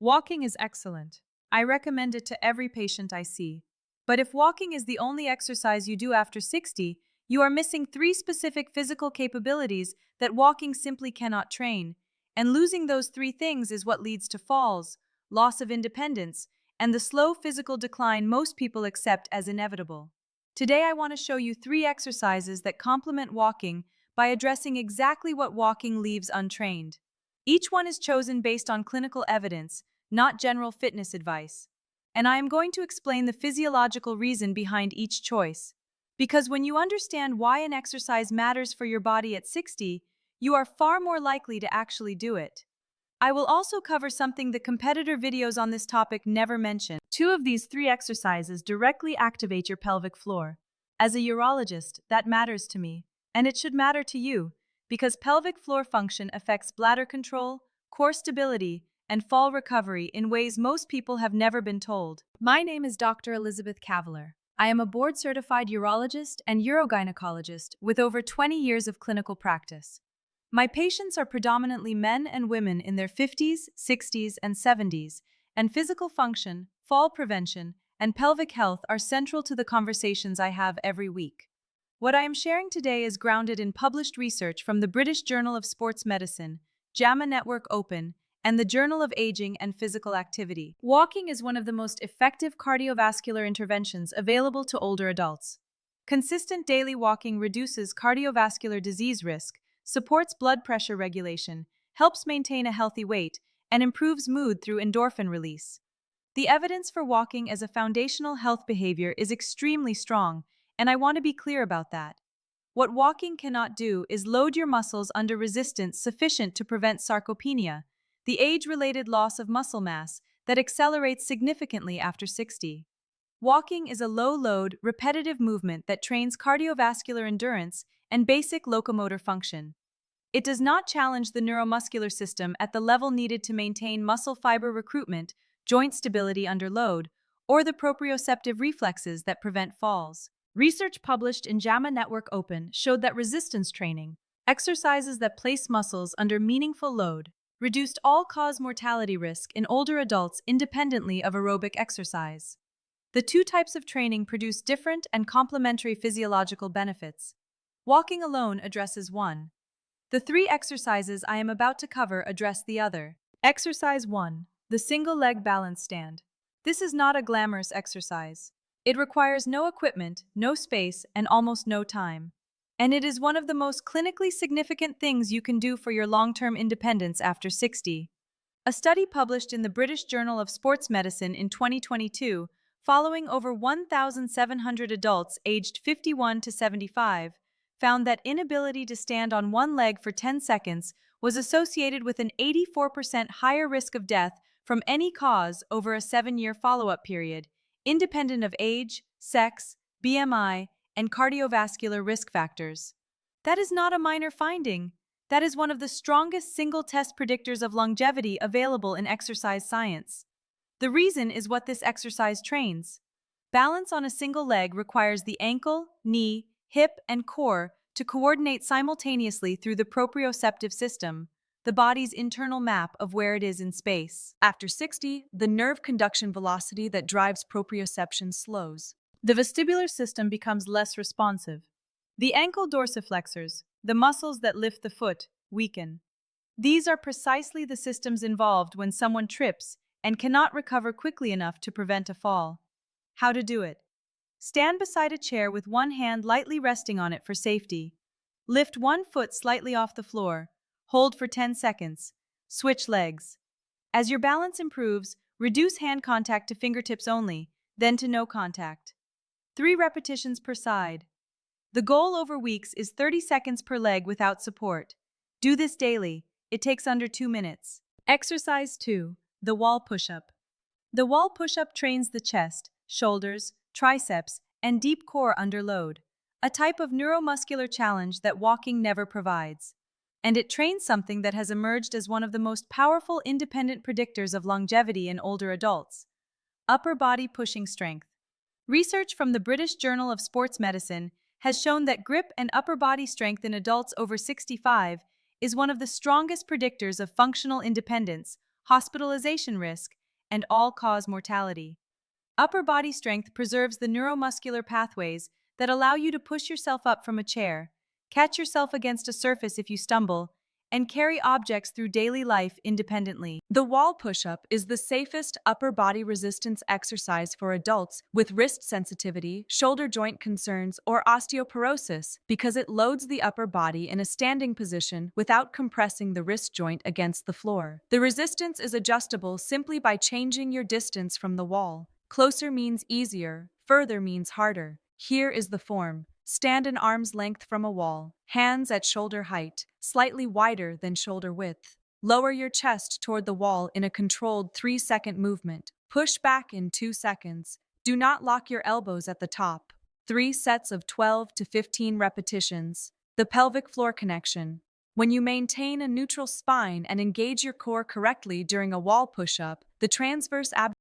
Walking is excellent. I recommend it to every patient I see. But if walking is the only exercise you do after 60, you are missing three specific physical capabilities that walking simply cannot train. And losing those three things is what leads to falls, loss of independence, and the slow physical decline most people accept as inevitable. Today, I want to show you three exercises that complement walking by addressing exactly what walking leaves untrained. Each one is chosen based on clinical evidence, not general fitness advice. And I am going to explain the physiological reason behind each choice. Because when you understand why an exercise matters for your body at 60, you are far more likely to actually do it. I will also cover something the competitor videos on this topic never mention. Two of these three exercises directly activate your pelvic floor. As a urologist, that matters to me, and it should matter to you, because pelvic floor function affects bladder control, core stability, and fall recovery in ways most people have never been told. My name is Dr. Elizabeth Kavaler. I am a board-certified urologist and urogynecologist with over 20 years of clinical practice. My patients are predominantly men and women in their 50s, 60s, and 70s, and physical function, fall prevention, and pelvic health are central to the conversations I have every week. What I am sharing today is grounded in published research from the British Journal of Sports Medicine, JAMA Network Open, and the Journal of Aging and Physical Activity. Walking is one of the most effective cardiovascular interventions available to older adults. Consistent daily walking reduces cardiovascular disease risk, supports blood pressure regulation, helps maintain a healthy weight, and improves mood through endorphin release. The evidence for walking as a foundational health behavior is extremely strong, and I want to be clear about that. What walking cannot do is load your muscles under resistance sufficient to prevent sarcopenia, the age-related loss of muscle mass that accelerates significantly after 60. Walking is a low-load, repetitive movement that trains cardiovascular endurance and basic locomotor function. It does not challenge the neuromuscular system at the level needed to maintain muscle fiber recruitment, joint stability under load, or the proprioceptive reflexes that prevent falls. Research published in JAMA Network Open showed that resistance training, exercises that place muscles under meaningful load, reduced all-cause mortality risk in older adults independently of aerobic exercise. The two types of training produce different and complementary physiological benefits. Walking alone addresses one. The three exercises I am about to cover address the other. Exercise 1. The single leg balance stand. This is not a glamorous exercise. It requires no equipment, no space, and almost no time. And it is one of the most clinically significant things you can do for your long-term independence after 60. A study published in the British Journal of Sports Medicine in 2022, following over 1,700 adults aged 51 to 75, found that inability to stand on one leg for 10 seconds was associated with an 84% higher risk of death from any cause over a 7-year follow-up period, independent of age, sex, BMI, and cardiovascular risk factors. That is not a minor finding. That is one of the strongest single-test predictors of longevity available in exercise science. The reason is what this exercise trains. Balance on a single leg requires the ankle, knee, hip, and core to coordinate simultaneously through the proprioceptive system, the body's internal map of where it is in space. After 60, the nerve conduction velocity that drives proprioception slows. The vestibular system becomes less responsive. The ankle dorsiflexors, the muscles that lift the foot, weaken. These are precisely the systems involved when someone trips and cannot recover quickly enough to prevent a fall. How to do it? Stand beside a chair with one hand lightly resting on it for safety. Lift one foot slightly off the floor. Hold for 10 seconds. Switch legs. As your balance improves, reduce hand contact to fingertips only, then to no contact. 3 repetitions per side. The goal over weeks is 30 seconds per leg without support. Do this daily. It takes under 2 minutes. Exercise 2. The wall push-up. The wall push-up trains the chest, shoulders, triceps, and deep core under load, a type of neuromuscular challenge that walking never provides. And it trains something that has emerged as one of the most powerful independent predictors of longevity in older adults: upper body pushing strength. Research from the British Journal of Sports Medicine has shown that grip and upper body strength in adults over 65 is one of the strongest predictors of functional independence, hospitalization risk, and all-cause mortality. Upper body strength preserves the neuromuscular pathways that allow you to push yourself up from a chair, catch yourself against a surface if you stumble, and carry objects through daily life independently. The wall push-up is the safest upper body resistance exercise for adults with wrist sensitivity, shoulder joint concerns, or osteoporosis because it loads the upper body in a standing position without compressing the wrist joint against the floor. The resistance is adjustable simply by changing your distance from the wall. Closer means easier, further means harder. Here is the form. Stand an arm's length from a wall, hands at shoulder height, slightly wider than shoulder width. Lower your chest toward the wall in a controlled 3-second movement. Push back in 2 seconds. Do not lock your elbows at the top. 3 sets of 12 to 15 repetitions. The pelvic floor connection. When you maintain a neutral spine and engage your core correctly during a wall push-up, the transverse abdomen